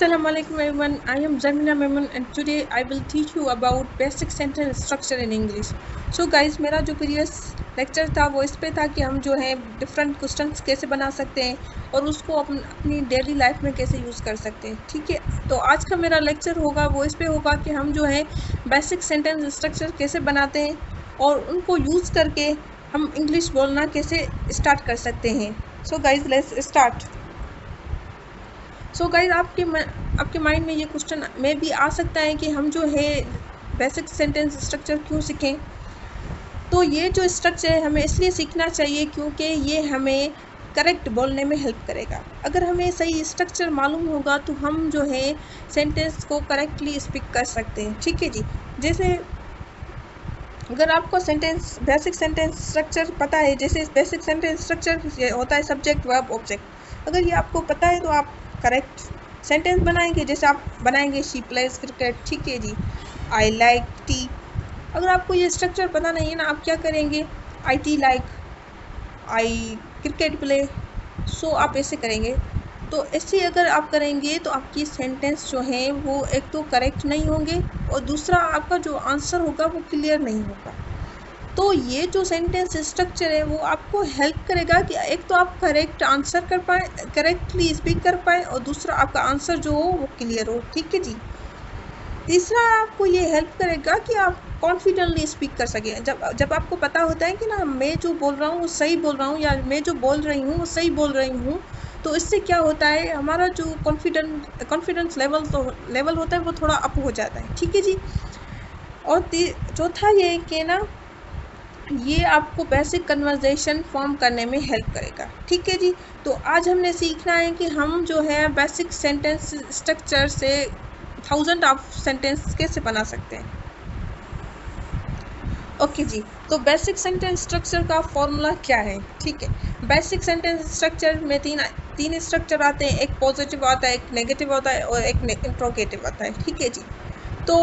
Assalamu alaikum everyone. I am Zamina Memon and today I will teach you about basic sentence structure in English. So guys, मेरा जो previous lecture था वो इस पे था कि हम जो है different questions कैसे बना सकते हैं और उसको अपनी daily life में कैसे use कर सकते हैं. ठीक है, तो आज का मेरा lecture होगा वो इस पे होगा कि हम जो है basic sentence structure कैसे बनाते हैं और उनको use करके हम English बोलना कैसे start कर सकते हैं. So guys, let's start. So guys आपके माइंड में ये क्वेश्चन में भी आ सकता है कि हम जो है बेसिक सेंटेंस स्ट्रक्चर क्यों सीखें. तो ये जो स्ट्रक्चर है हमें इसलिए सीखना चाहिए क्योंकि ये हमें करेक्ट बोलने में हेल्प करेगा. अगर हमें सही स्ट्रक्चर मालूम होगा तो हम जो है सेंटेंस को करेक्टली स्पीक कर सकते हैं. ठीक है जी, जैसे अगर आपको बेसिक सेंटेंस स्ट्रक्चर पता है, जैसे बेसिक सेंटेंस स्ट्रक्चर होता है सब्जेक्ट वर्ब ऑब्जेक्ट, अगर ये आपको पता है तो आप करेक्ट सेंटेंस बनाएंगे. जैसे आप बनाएंगे शी प्लेज क्रिकेट. ठीक है जी, आई लाइक टी. अगर आपको ये स्ट्रक्चर पता नहीं है ना, आप क्या करेंगे, I tea like, I cricket play. So आप ऐसे करेंगे. तो ऐसे अगर आप करेंगे तो आपकी सेंटेंस जो है वो एक तो करेक्ट नहीं होंगे और दूसरा आपका जो आंसर होगा वो क्लियर नहीं होगा. तो ये जो सेंटेंस स्ट्रक्चर है वो आपको हेल्प करेगा कि एक तो आप करेक्ट आंसर कर पाए, करेक्टली स्पीक कर पाए और दूसरा आपका आंसर जो हो वो क्लियर हो. ठीक है जी. तीसरा आपको ये हेल्प करेगा कि आप कॉन्फिडेंटली स्पीक कर सकें. जब आपको पता होता है कि ना मैं जो बोल रहा हूँ वो सही बोल रहा हूँ या मैं जो बोल रही हूँ वो सही बोल रही हूँ, तो इससे क्या होता है हमारा जो कॉन्फिडेंस लेवल होता है वो थोड़ा अप हो जाता है. ठीक है जी. और चौथा ये कि ना ये आपको बेसिक कन्वर्सेशन फॉर्म करने में हेल्प करेगा. ठीक है जी. तो आज हमने सीखना है कि हम जो है बेसिक सेंटेंस स्ट्रक्चर से 1000 ऑफ सेंटेंस कैसे बना सकते हैं. ओके जी. तो बेसिक सेंटेंस स्ट्रक्चर का फॉर्मूला क्या है. ठीक है, बेसिक सेंटेंस स्ट्रक्चर में तीन स्ट्रक्चर आते हैं. एक पॉजिटिव आता है, एक नेगेटिव आता है और एक इंट्रोगेटिव आता है. ठीक है जी. तो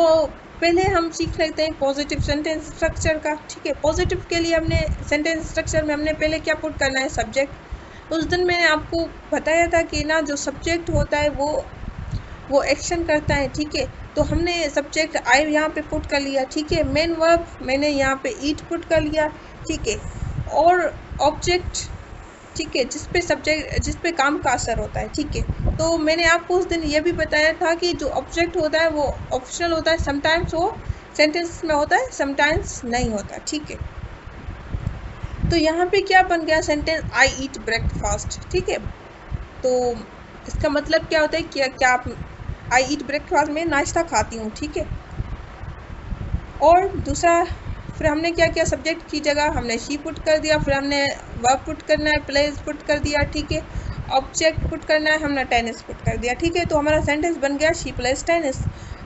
पहले हम सीख लेते हैं पॉजिटिव सेंटेंस स्ट्रक्चर का. ठीक है, पॉजिटिव के लिए हमने सेंटेंस स्ट्रक्चर में हमने पहले क्या पुट करना है, सब्जेक्ट. उस दिन मैंने आपको बताया था कि ना जो सब्जेक्ट होता है वो एक्शन करता है. ठीक है, तो हमने सब्जेक्ट आई यहाँ पे पुट कर लिया. ठीक है, मेन वर्ब मैंने यहाँ पे ईट पुट कर लिया. ठीक है, और ऑब्जेक्ट, ठीक है, जिस पे काम का असर होता है. ठीक है, तो मैंने आपको उस दिन ये भी बताया था कि जो ऑब्जेक्ट होता है वो ऑप्शनल होता है. समटाइम्स वो सेंटेंस में होता है, समटाइम्स नहीं होता. ठीक है, तो यहाँ पे क्या बन गया सेंटेंस, आई ईट ब्रेकफास्ट. ठीक है, तो इसका मतलब क्या होता है, क्या आप आई ईट ब्रेकफास्ट में नाश्ता खाती हूँ. ठीक है, और दूसरा फिर हमने क्या किया, सब्जेक्ट की जगह हमने शी पुट कर दिया. फिर हमने वर्ब पुट करना है, प्लेस पुट कर दिया. ठीक है, ऑब्जेक्ट पुट करना है, हमने टेनिस पुट कर दिया. ठीक है, तो हमारा सेंटेंस बन गया शी प्लेस टेनिस.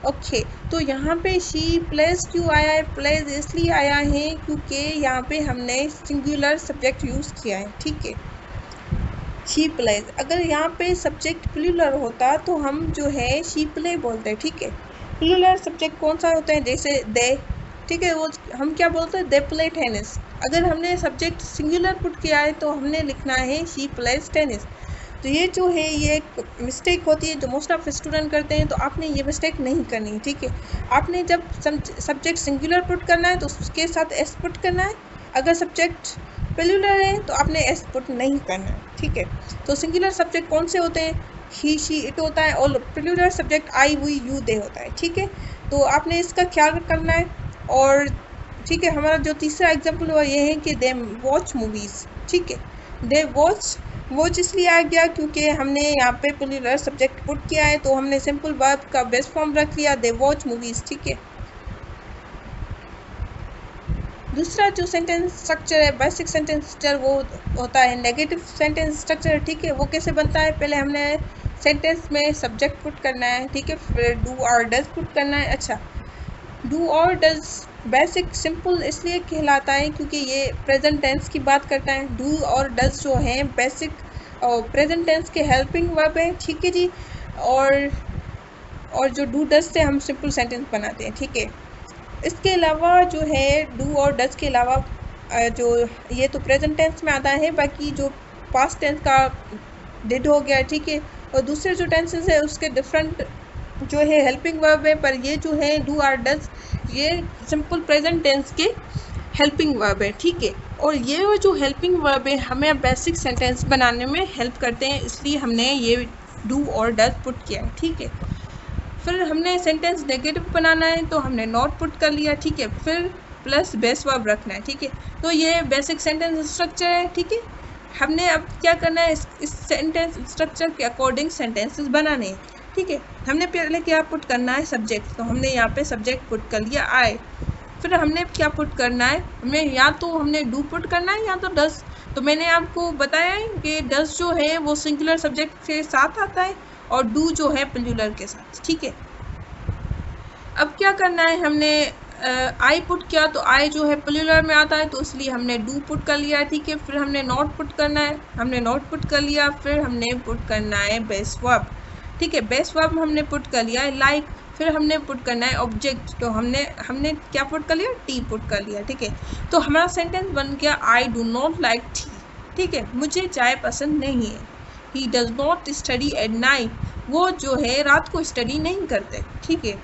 ओके, तो यहाँ पे शी प्लेस क्यों आया है, प्लेस इसलिए आया है क्योंकि यहाँ पे हमने सिंगुलर सब्जेक्ट यूज़ किया है. ठीक है, शी प्लेस. अगर यहाँ पे सब्जेक्ट प्लूरल होता तो हम जो है शी प्ले बोलते हैं. ठीक है, प्लूरल सब्जेक्ट कौन सा होता है, जैसे दे. ठीक है, वो हम क्या बोलते हैं, दे प्ले टेनिस. अगर हमने सब्जेक्ट सिंगुलर पुट किया है तो हमने लिखना है शी प्लेज टेनिस. तो ये जो है ये एक मिस्टेक होती है जो मोस्ट ऑफ स्टूडेंट करते हैं, तो आपने ये मिस्टेक नहीं करनी. ठीक है, आपने जब सब्जेक्ट सिंगुलर पुट करना है तो उसके साथ एस पुट करना है. अगर सब्जेक्ट प्लूरल है तो आपने एस पुट नहीं करना है. ठीक है, तो सिंगुलर सब्जेक्ट कौन से होते हैं, ही शी इट होता है, और plural subject I we you they होता है. ठीक है, तो आपने इसका ख्याल करना है. और ठीक है, हमारा जो तीसरा एग्जाम्पल हुआ ये है कि दे वॉच मूवीज़. ठीक है, दे वॉच इसलिए आ गया क्योंकि हमने यहाँ पे प्लूरल सब्जेक्ट पुट किया है, तो हमने सिंपल वर्ब का बेस फॉर्म रख लिया, दे वॉच मूवीज़. ठीक है, दूसरा जो सेंटेंस स्ट्रक्चर है बेसिक सेंटेंस स्ट्रक्चर वो होता है नेगेटिव सेंटेंस स्ट्रक्चर. ठीक है, वो कैसे बनता है, पहले हमने सेंटेंस में सब्जेक्ट पुट करना है. ठीक है, फिर डू और डज पुट करना है. अच्छा, डू और डज बेसिक सिंपल इसलिए कहलाता है क्योंकि ये प्रेजेंट टेंस की बात करता है. डू और डज जो हैं बेसिक प्रेजेंट टेंस के हेल्पिंग वर्ब है. ठीक है जी, और जो डू डज से हम सिंपल सेंटेंस बनाते हैं. ठीक है, इसके अलावा जो है डू और डज के अलावा जो ये तो प्रेजेंट टेंस में आता है, बाकी जो पास्ट टेंस का डिड हो गया. ठीक है, और दूसरे जो टेंसेस है उसके डिफरेंट जो है हेल्पिंग वर्ब है, पर ये जो है डू आर डज ये सिंपल प्रेजेंट टेंस के हेल्पिंग वर्ब है, ठीक है। और ये जो हेल्पिंग वर्ब है हमें बेसिक सेंटेंस बनाने में हेल्प करते हैं, इसलिए हमने ये डू और डज पुट किया है, ठीक है। फिर हमने सेंटेंस नेगेटिव बनाना है तो हमने नॉट पुट कर लिया, ठीक है। फिर प्लस बेस वर्ब रखना है, ठीक है। तो ये बेसिक सेंटेंस स्ट्रक्चर है, ठीक है। हमने अब क्या करना है, इस सेंटेंस स्ट्रक्चर के अकॉर्डिंग सेंटेंसेस बनाने हैं, ठीक है। हमने पहले क्या पुट करना है, सब्जेक्ट, तो हमने यहाँ पे सब्जेक्ट पुट कर लिया आई। फिर हमने क्या पुट करना है, हमें या तो हमने डू पुट करना है या तो डज। तो मैंने आपको बताया है कि डज जो है वो सिंगुलर सब्जेक्ट के साथ आता है और डू जो है प्लूरल के साथ, ठीक है। अब क्या करना है, हमने आई पुट किया तो आई जो है प्लूरल में आता है तो इसलिए हमने डू पुट कर लिया, ठीक है। फिर हमने नॉट पुट करना है, हमने नॉट पुट कर लिया। फिर हमने पुट करना है बेस वर्ब, ठीक है। बेस वर्ब हमने पुट कर लिया है लाइक। फिर हमने पुट करना है ऑब्जेक्ट, तो हमने क्या पुट कर लिया, टी पुट कर लिया, ठीक है। तो हमारा सेंटेंस बन गया I do not like T, ठीक है, मुझे चाय पसंद नहीं है। He does not study at night, वो जो है रात को स्टडी नहीं करते, ठीक है।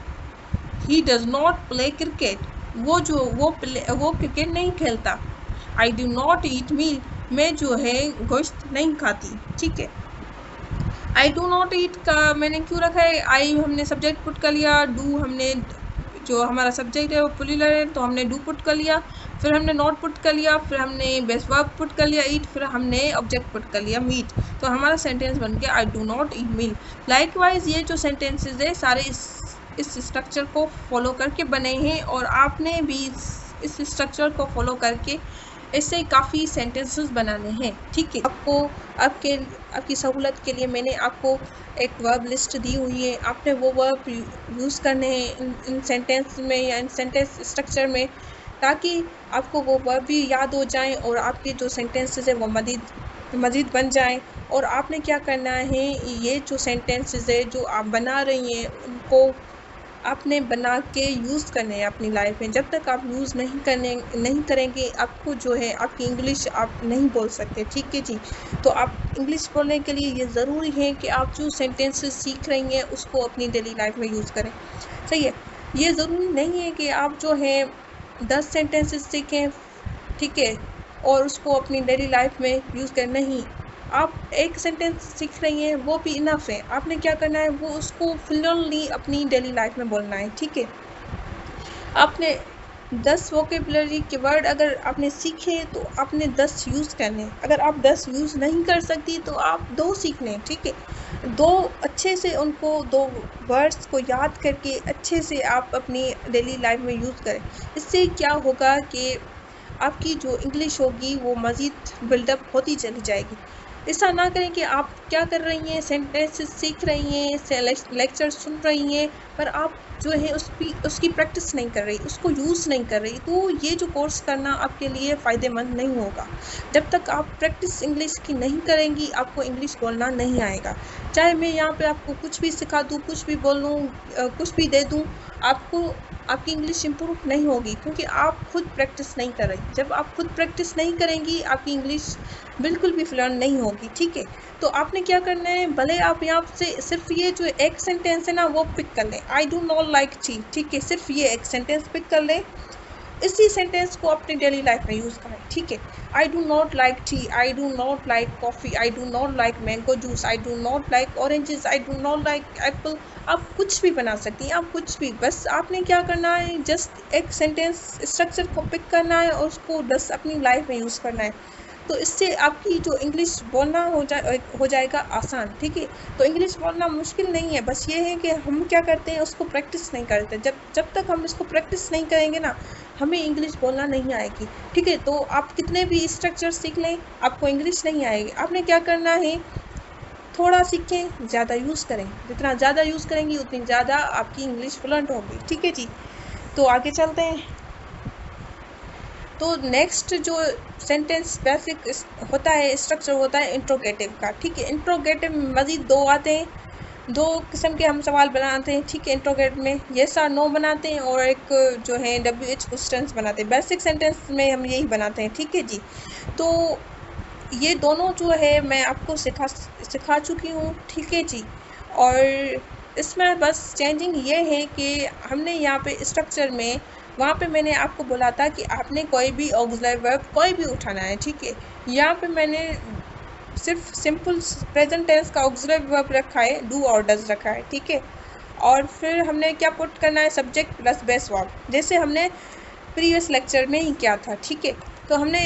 He does not play cricket, वो क्रिकेट नहीं खेलता। आई डू नॉट ईट मील, मैं जो है गोश्त नहीं खाती, ठीक है। आई डू नॉट ईट का मैंने क्यों रखा है, आई हमने सब्जेक्ट पुट कर लिया, डू हमने जो हमारा सब्जेक्ट है वो प्लूरल है तो हमने डू पुट कर लिया। फिर हमने नॉट पुट कर लिया, फिर हमने बेस वर्ब पुट कर लिया ईट, फिर हमने ऑब्जेक्ट पुट कर लिया मीट। तो हमारा सेंटेंस बन गया I do not eat meal. Likewise ये जो सेंटेंसेस है सारे इस स्ट्रक्चर को फॉलो करके बने हैं और आपने भी इस स्ट्रक्चर को फॉलो करके इससे काफ़ी सेंटेंसेस बनाने हैं, ठीक है। आपकी सहूलत के लिए मैंने आपको एक वर्ब लिस्ट दी हुई है, आपने वो वर्ब यूज़ करने हैं इन सेंटेंस में या इन सेंटेंस स्ट्रक्चर में, ताकि आपको वो वर्ब भी याद हो जाएं और आपके जो सेंटेंसेस है वो मज़ीद बन जाएं। और आपने क्या करना है, ये जो सेंटेंसेस है जो आप बना रही हैं उनको आपने बना के यूज़ करने हैं अपनी लाइफ में। जब तक आप यूज़ नहीं करेंगे आपको जो है आपकी इंग्लिश आप नहीं बोल सकते, ठीक है जी। तो आप इंग्लिश बोलने के लिए ये ज़रूरी है कि आप जो सेंटेंसेस सीख रही हैं उसको अपनी डेली लाइफ में यूज़ करें, सही है। ये ज़रूरी नहीं है कि आप जो है 10 सेंटेंसेस सीखें, ठीक है, और उसको अपनी डेली लाइफ में यूज़ करें, नहीं। आप एक सेंटेंस सीख रही हैं वो भी इनफ है, आपने क्या करना है वो उसको फ्लुएंटली अपनी डेली लाइफ में बोलना है, ठीक है। आपने 10 वोकेबलरी के वर्ड अगर आपने सीखे तो आपने 10 यूज़ करने। अगर आप 10 यूज़ नहीं कर सकती तो आप 2 सीख लें, ठीक है। 2 अच्छे से उनको 2 वर्ड्स को याद करके अच्छे से आप अपनी डेली लाइफ में यूज़ करें। इससे क्या होगा कि आपकी जो इंग्लिश होगी वो मज़ीद बिल्डअप होती चली जाएगी। ऐसा ना करें कि आप क्या कर रही हैं, सेंटेंसेस सीख रही हैं, लेक्चर सुन रही हैं, पर आप जो है उसकी प्रैक्टिस नहीं कर रही, उसको यूज़ नहीं कर रही। तो ये जो कोर्स करना आपके लिए फ़ायदेमंद नहीं होगा। जब तक आप प्रैक्टिस इंग्लिश की नहीं करेंगी आपको इंग्लिश बोलना नहीं आएगा। चाहे मैं यहाँ पे आपको कुछ भी सिखा दूँ, कुछ भी बोल दूँ, कुछ भी दे दूँ, आपकी इंग्लिश इम्प्रूव नहीं होगी, क्योंकि आप खुद प्रैक्टिस नहीं कर रही। जब आप खुद प्रैक्टिस नहीं करेंगी आपकी इंग्लिश बिल्कुल भी फ्लुएंट नहीं होगी, ठीक है। तो आपने क्या करना है, भले आप यहाँ से सिर्फ ये जो एक सेंटेंस है ना वो पिक कर लें, आई डू नॉट लाइक टी, ठीक है, सिर्फ ये एक सेंटेंस पिक कर लें, इसी सेंटेंस को अपनी डेली लाइफ में यूज़ करें, ठीक है। आई do not like T, I do not like coffee, I do not like mango juice, I do not like oranges, I do not like Apple. आप कुछ भी बना सकती हैं, आप कुछ भी, बस आपने क्या करना है, जस्ट एक सेंटेंस स्ट्रक्चर को पिक करना है और उसको बस अपनी लाइफ में यूज़ करना है। तो इससे आपकी जो इंग्लिश बोलना हो जाएगा आसान, ठीक है। तो इंग्लिश बोलना मुश्किल नहीं है, बस ये है कि हम क्या करते हैं उसको प्रैक्टिस नहीं करते। जब तक हम इसको प्रैक्टिस नहीं करेंगे ना हमें इंग्लिश बोलना नहीं आएगी, ठीक है। तो आप कितने भी स्ट्रक्चर सीख लें आपको इंग्लिश नहीं आएगी। आपने क्या करना है, थोड़ा सीखें, ज़्यादा यूज़ करें, जितना ज़्यादा यूज़ करेंगी उतनी ज़्यादा आपकी इंग्लिश फ्लुएंट होगी, ठीक है जी। तो आगे चलते हैं। तो नेक्स्ट जो सेंटेंस बेसिक होता है, स्ट्रक्चर होता है इंट्रोगेटिव का, ठीक है। इंट्रोगेटिव में मज़ीद 2 आते हैं, 2 किस्म के हम सवाल बनाते हैं, ठीक है। इंट्रोगेटिव में येस और नो बनाते हैं और एक जो है WH क्वेश्चंस बनाते हैं। बेसिक सेंटेंस में हम यही बनाते हैं, ठीक है जी। तो ये दोनों जो है मैं आपको सिखा चुकी हूँ, ठीक है जी। और इसमें बस चेंजिंग ये है कि हमने यहाँ पे स्ट्रक्चर में, वहाँ पे मैंने आपको बोला था कि आपने कोई भी ऑक्सिलरी वर्ब कोई भी उठाना है, ठीक है। यहाँ पे मैंने सिर्फ सिंपल प्रेजेंट टेंस का ऑक्सिलरी वर्ब रखा है, डू और डज रखा है, ठीक है। और फिर हमने क्या पुट करना है, सब्जेक्ट प्लस बेस वर्ब, जैसे हमने प्रीवियस लेक्चर में ही किया था, ठीक है। तो हमने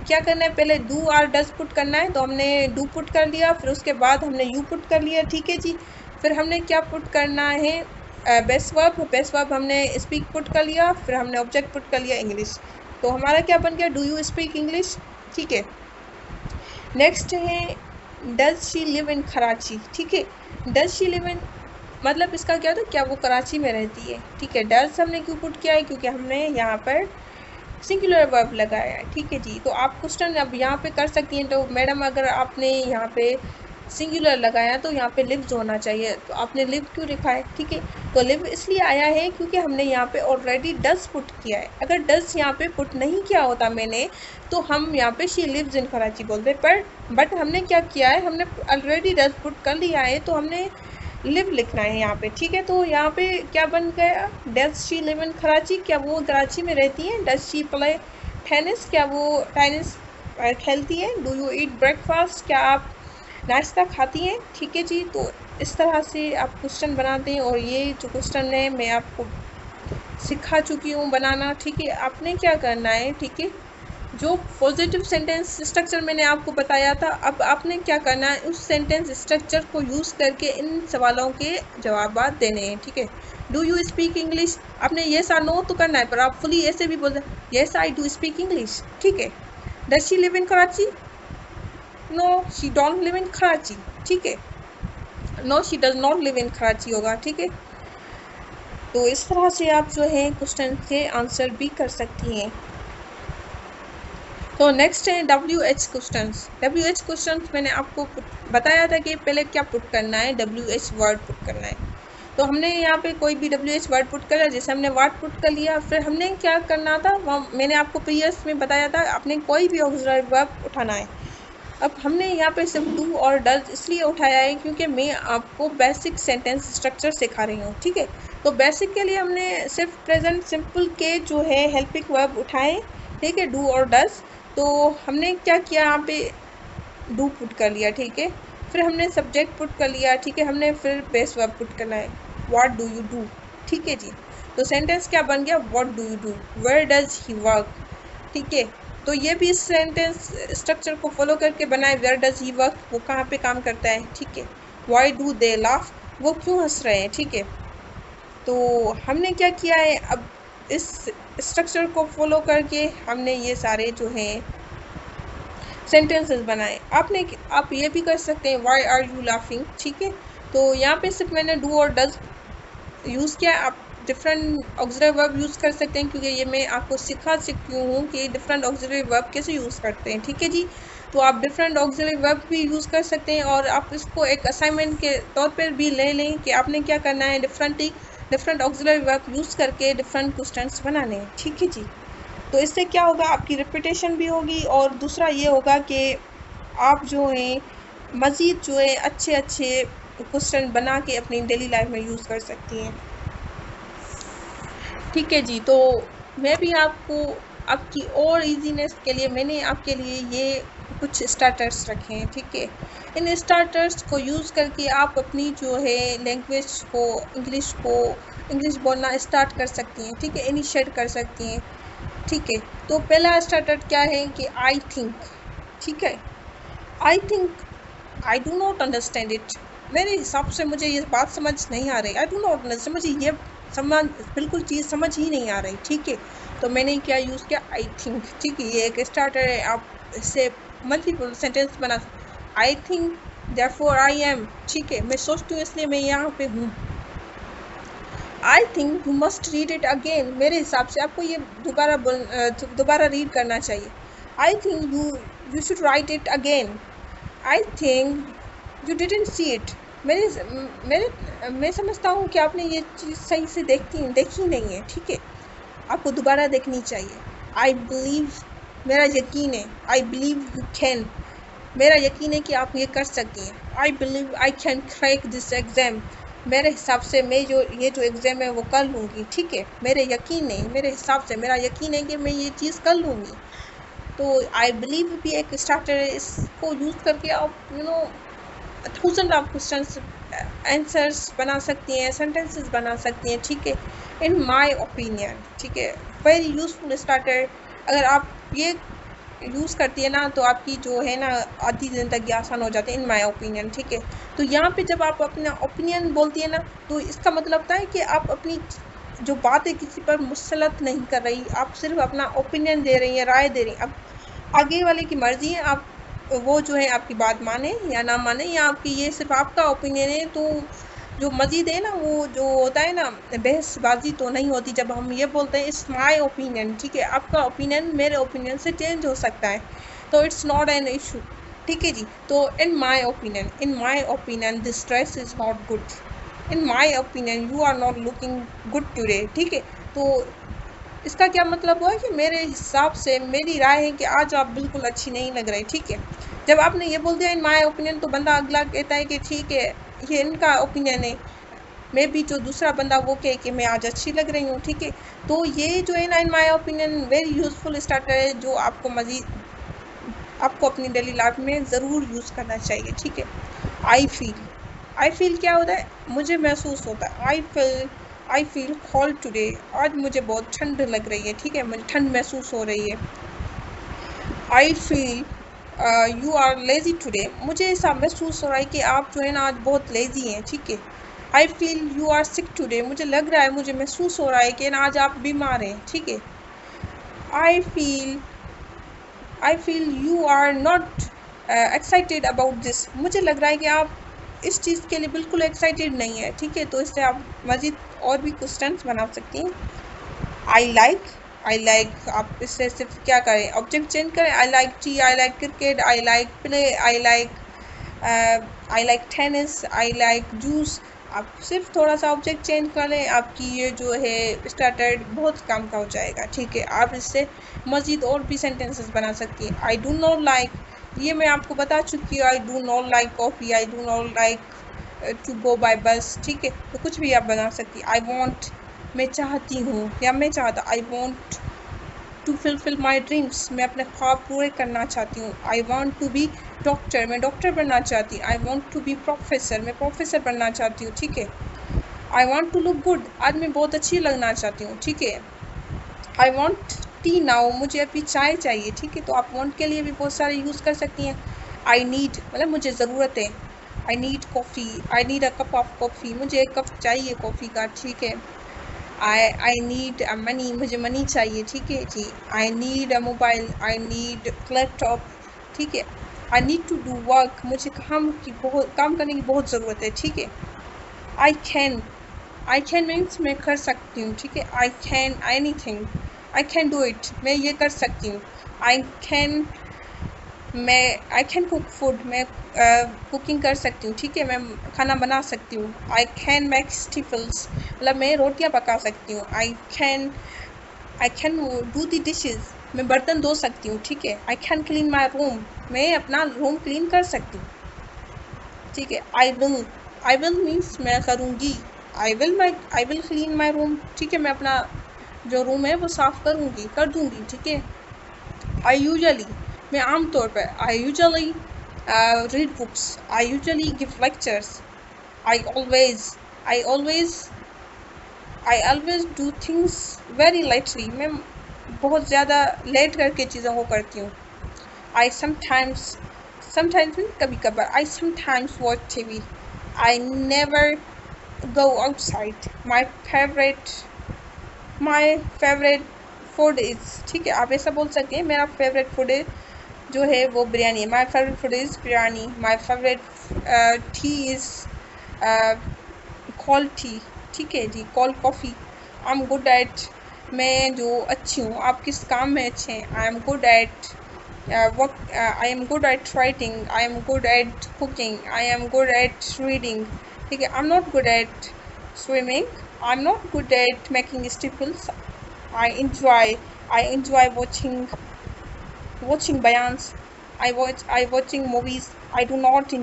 क्या करना है, पहले डू और डज पुट करना है, तो हमने डू पुट कर लिया, फिर उसके बाद हमने यू पुट कर लिया, ठीक है जी। फिर हमने क्या पुट करना है, बेस वर्ब हमने स्पीक पुट कर लिया, फिर हमने ऑब्जेक्ट पुट कर लिया इंग्लिश। तो हमारा क्या बन गया, डू यू स्पीक इंग्लिश, ठीक है। नेक्स्ट है does she live in Karachi, ठीक है। डज शी लिव इन मतलब इसका क्या था, क्या वो कराची में रहती है, ठीक है। डज हमने क्यों पुट किया है, क्योंकि हमने यहाँ पर सिंगुलर वर्ब लगाया है, ठीक है जी। तो आप क्वेश्चन अब यहाँ पे कर सकती हैं, तो मैडम अगर आपने यहाँ पे सिंगुलर लगाया तो यहाँ पे लिव्स होना चाहिए, तो आपने लिव क्यों लिखा है, ठीक है। तो लिव इसलिए आया है क्योंकि हमने यहाँ पे ऑलरेडी डज पुट किया है। अगर डज यहाँ पे पुट नहीं किया होता मैंने, तो हम यहाँ पे शी लिव्स इन कराची बोलते, पर बट हमने क्या किया है, हमने ऑलरेडी डज पुट कर लिया है, तो हमने लिव लिखना है यहाँ पे, ठीक है। तो यहाँ पे क्या बन गया, does she live in Karachi, क्या वो कराची में रहती है। डज शी प्ले टेनिस, क्या वो टेनिस खेलती है। डू यू ईट ब्रेकफास्ट, क्या आप नाश्ता खाती हैं, ठीक है जी। तो इस तरह से आप क्वेश्चन बनाते हैं, और ये जो क्वेश्चन है मैं आपको सिखा चुकी हूँ बनाना, ठीक है। आपने क्या करना है, ठीक है, जो पॉजिटिव सेंटेंस स्ट्रक्चर मैंने आपको बताया था, अब आपने क्या करना है, उस सेंटेंस स्ट्रक्चर को यूज़ करके इन सवालों के जवाब देने हैं, ठीक है। डू यू स्पीक इंग्लिश, आपने येस और नो तो करना है, पर आप फुली ऐसे भी बोल सकते yes I do speak English, ठीक है। Does she live in Karachi, no she don't live in Karachi, ठीक है। No she does not live in Karachi होगा, ठीक है। तो इस तरह से आप जो है क्वेश्चन के आंसर भी कर सकती हैं। तो नेक्स्ट है WH क्वेश्चंस। WH क्वेश्चंस मैंने आपको बताया था कि पहले क्या पुट करना है, WH वर्ड पुट करना है। तो हमने यहाँ पे कोई भी WH वर्ड पुट करा, जैसे हमने वर्ड पुट कर लिया, फिर हमने क्या करना था, वहाँ मैंने आपको प्रीवियस में बताया था, आपने कोई भी ऑक्सिलरी वर्ब उठाना है। अब हमने यहाँ पे सिर्फ डू और डज इसलिए उठाया है क्योंकि मैं आपको बेसिक सेंटेंस स्ट्रक्चर सिखा रही हूँ, ठीक है। तो बेसिक के लिए हमने सिर्फ प्रेजेंट सिंपल के जो है हेल्पिंग वर्ब उठाए, ठीक है, डू और डज। तो हमने क्या किया, यहाँ पे डू पुट कर लिया, ठीक है। फिर हमने सब्जेक्ट पुट कर लिया, ठीक है। हमने फिर बेस वर्ब पुट करना है, व्हाट डू यू डू, ठीक है जी। तो सेंटेंस क्या बन गया, what do you do, where does he work, ठीक है। तो ये भी इस सेंटेंस स्ट्रक्चर को फॉलो करके बनाए, वेयर डज ही वर्क, वो कहाँ पे काम करता है, ठीक है। व्हाई डू दे लाफ, वो क्यों हंस रहे हैं, ठीक है। तो हमने क्या किया है, अब इस स्ट्रक्चर को फॉलो करके हमने ये सारे जो हैं सेंटेंसेस बनाए। आप ये भी कर सकते हैं, व्हाई आर यू लाफिंग, ठीक है। तो यहाँ पे सिर्फ मैंने डू और डज यूज़ किया, आप डिफरेंट ऑक्सिलरी वर्ब यूज़ कर सकते हैं, क्योंकि ये मैं आपको सिखा चुकी हूँ कि डिफरेंट ऑक्सिलरी वर्ब कैसे यूज़ करते हैं, ठीक है जी। तो आप डिफरेंट ऑक्सिलरी वर्ब भी यूज़ कर सकते हैं, और आप इसको एक असाइनमेंट के तौर पर भी ले लें कि आपने क्या करना है, डिफरेंट ऑक्सिलरी वर्ब यूज़ करके डिफरेंट क्वेश्चंस बनाने हैं, ठीक है जी। तो इससे क्या होगा, आपकी रिपीटेशन भी होगी, और दूसरा ये होगा कि आप जो हैं मज़ीद जो है अच्छे अच्छे क्वेश्चन बना के अपनी डेली लाइफ में यूज़ कर सकती हैं, ठीक है जी। तो मैं भी आपको आपकी और इजीनेस के लिए मैंने आपके लिए ये कुछ स्टार्टर्स रखे हैं, ठीक है। इन स्टार्टर्स को यूज़ करके आप अपनी जो है लैंग्वेज को इंग्लिश बोलना स्टार्ट कर सकती हैं, ठीक है, इनिशिएट कर सकती हैं, ठीक है। तो पहला स्टार्टर क्या है कि आई थिंक, ठीक है। I think, I do not understand it, मेरे हिसाब से मुझे ये बात समझ नहीं आ रही, आई डू नॉट अंडरस्टैंड, मुझे ये बिल्कुल चीज़ समझ ही नहीं आ रही, ठीक है। तो मैंने क्या यूज़ किया, आई थिंक, ठीक है। ये एक स्टार्टर है, आप इससे मल्टीपल सेंटेंस बना, I think therefore I am, ठीक है, मैं सोचती हूँ इसलिए मैं यहाँ पे हूँ। I think you must read it again, मेरे हिसाब से आपको ये दोबारा रीड करना चाहिए। I think you should write it again. I think you didn't see it, मैं समझता हूँ कि आपने ये चीज़ सही से देखी नहीं है, ठीक है, आपको दोबारा देखनी चाहिए। आई बिलीव, मेरा यकीन है। आई बिलीव यू कैन, मेरा यकीन है कि आप ये कर सकती हैं। I believe I can crack this exam. मेरे हिसाब से मैं ये जो एग्ज़ाम है वो कर लूँगी, ठीक है। मेरे हिसाब से मेरा यकीन है कि मैं ये चीज़ कर लूँगी। तो आई बिलीव भी एक स्टार्टर है, इसको यूज़ करके आप थाउजेंड ऑफ क्वेश्चंस आंसर्स बना सकती हैं, सेंटेंसेस बना सकती हैं, ठीक है। इन माय ओपिनियन, ठीक है, वेरी यूज़फुल स्टार्टर। अगर आप ये यूज़ करती है ना तो आपकी जो है ना आधी ज़िंदगी आसान हो जाती है, इन माय ओपिनियन, ठीक है। तो यहाँ पे जब आप अपना ओपिनियन बोलती है ना तो इसका मतलब होता है कि आप अपनी जो बात है किसी पर मुसलत नहीं कर रही, आप सिर्फ अपना ओपिनियन दे रही हैं, राय दे रही हैं। अब आगे वाले की मर्ज़ी है, आप वो जो है आपकी बात माने या ना माने, या आपकी ये सिर्फ आपका ओपिनियन है। तो जो मज़ीद है ना वो जो होता है ना बहसबाजी तो नहीं होती जब हम ये बोलते हैं इट्स माय ओपिनियन, ठीक है। आपका ओपिनियन मेरे ओपिनियन से चेंज हो सकता है, तो इट्स नॉट एन इशू, ठीक है जी। तो in my opinion this dress is not good, in my opinion you are not looking good today, ठीक है। तो इसका क्या मतलब हुआ कि मेरे हिसाब से मेरी राय है कि आज आप बिल्कुल अच्छी नहीं लग रही, ठीक है। जब आपने ये बोल दिया इन माय ओपिनियन तो बंदा अगला कहता है कि ठीक है ये इनका ओपिनियन है, मैं भी जो दूसरा बंदा वो कहे कि मैं आज अच्छी लग रही हूँ, ठीक है। तो ये जो है ना इन my opinion very useful starter है जो आपको अपनी डेली लाइफ में ज़रूर यूज़ करना चाहिए, ठीक है। आई फील क्या होता है, मुझे महसूस होता है। आई फील कोल्ड टुडे, आज मुझे बहुत ठंड लग रही है, ठीक है, मुझे ठंड महसूस हो रही है। I feel you are lazy today, मुझे ऐसा महसूस हो रहा है कि आप जो है ना आज बहुत लेज़ी हैं, ठीक है। I feel you are sick today, मुझे लग रहा है, मुझे महसूस हो रहा है कि ना आज आप बीमार हैं, ठीक है। I feel you are not excited about this, मुझे लग रहा है कि आप इस चीज़ के लिए बिल्कुल एक्साइटेड नहीं है, ठीक है। तो इससे आप मज़ीद और भी क्वेश्चंस बना सकती हैं। आई लाइक आप इससे सिर्फ क्या करें, ऑब्जेक्ट चेंज करें। I like T, I like cricket, I like play, I like tennis, I like juice. आप सिर्फ थोड़ा सा ऑब्जेक्ट चेंज कर लें, आपकी ये जो है स्टार्टर बहुत काम का हो जाएगा, ठीक है। आप इससे मज़ीद और भी सेंटेंसेस बना सकती हैं। आई डू नॉट लाइक, ये मैं आपको बता चुकी हूँ। I do not like coffee, I do not like to go by bus, ठीक है। तो कुछ भी आप बना सकती हैं। आई वॉन्ट, मैं चाहती हूँ या मैं चाहता। I want to fulfil my dreams, मैं अपने ख्वाब पूरे करना चाहती हूँ। I want to be doctor, मैं डॉक्टर बनना चाहती हूँ। I want to be professor, मैं प्रोफेसर बनना चाहती हूँ, ठीक है। I want to look good, आज मैं बहुत अच्छी लगना चाहती हूँ, ठीक है। आई वॉन्ट टी नाउ, मुझे अभी चाय चाहिए, ठीक है। तो आप वॉन्ट के लिए भी बहुत सारे यूज़ कर सकती हैं। आई नीड मतलब मुझे ज़रूरत है। I need coffee, I need a cup of coffee, मुझे एक कप चाहिए कॉफ़ी का, ठीक है। आई नीड मनी, मुझे मनी चाहिए, ठीक है जी। I need a mobile, I need laptop, ठीक है। I need to do work, मुझे काम करने की बहुत ज़रूरत है, ठीक है। आई कैन मीन्स मैं कर सकती हूँ, ठीक है। I can anything, I can do it, मैं ये कर सकती हूँ। आई कैन कुक फूड, मैं कुकिंग कर सकती हूँ, ठीक है। मैं खाना बना सकती हूँ। आई कैन मेक स्टिफल्स, मतलब मैं रोटियाँ पका सकती हूँ। I can do the dishes, मैं बर्तन धो सकती हूँ, ठीक है। I can clean my room, मैं अपना रूम क्लीन कर सकती हूँ, ठीक है। आई विल मीन्स मैं करूँगी। I will clean my room, ठीक है, मैं अपना जो रूम है वो साफ़ कर दूँगी, ठीक है। आई यूजुअली, मैं आम तौर पर। I usually read books, I usually give lectures. I always I always I always do things very lately, मैं बहुत ज़्यादा लेट करके चीज़ों को करती हूँ। आई समटाइम्स मीन कभी कभार। I sometimes watch TV. I never go outside. My favourite food is, ठीक है। आप ऐसा बोल सकते हैं मेरा फेवरेट फूड जो है वो बिरयानी है। My favourite food is biryani. My favourite tea is cold tea, ठीक है जी, cold coffee. I am good at, मैं जो अच्छी हूँ। आप किस काम में अच्छे हैं? I am good at I am good at writing, I am good at cooking, I am good at reading, ठीक है। I am not good at swimming, I am not good at making stifles. I enjoy watching bans. I watching movies. I do not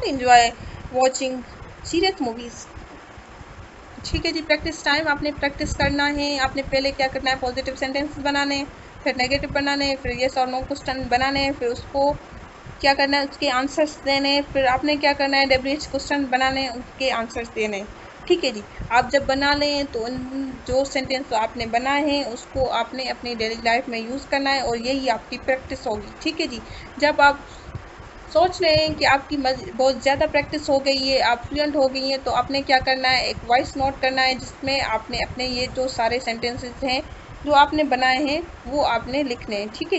enjoy watching serious movies. ठीक है जी, practice time आपने practice करना है। आपने पहले क्या करना है, पॉजिटिव सेंटेंस बनाने, फिर नेगेटिव बनाने, फिर यस और नो क्वेश्चन बनाने, फिर उसको क्या करना है, उसके आंसर्स देने, फिर आपने क्या करना है, WH क्वेश्चन बनाने, उसके आंसर्स देने। ठीक है जी, आप जब बना लें तो जो सेंटेंस आपने बनाए हैं उसको आपने अपनी डेली लाइफ में यूज़ करना है और यही आपकी प्रैक्टिस होगी। ठीक है जी, जब आप सोच रहे हैं कि आपकी बहुत ज़्यादा प्रैक्टिस हो गई है, आप फ्लुएंट हो गई हैं, तो आपने क्या करना है, एक वॉइस नोट करना है जिसमें आपने अपने ये जो सारे सेंटेंसेस हैं जो आपने बनाए हैं वो आपने लिखने हैं। ठीक है।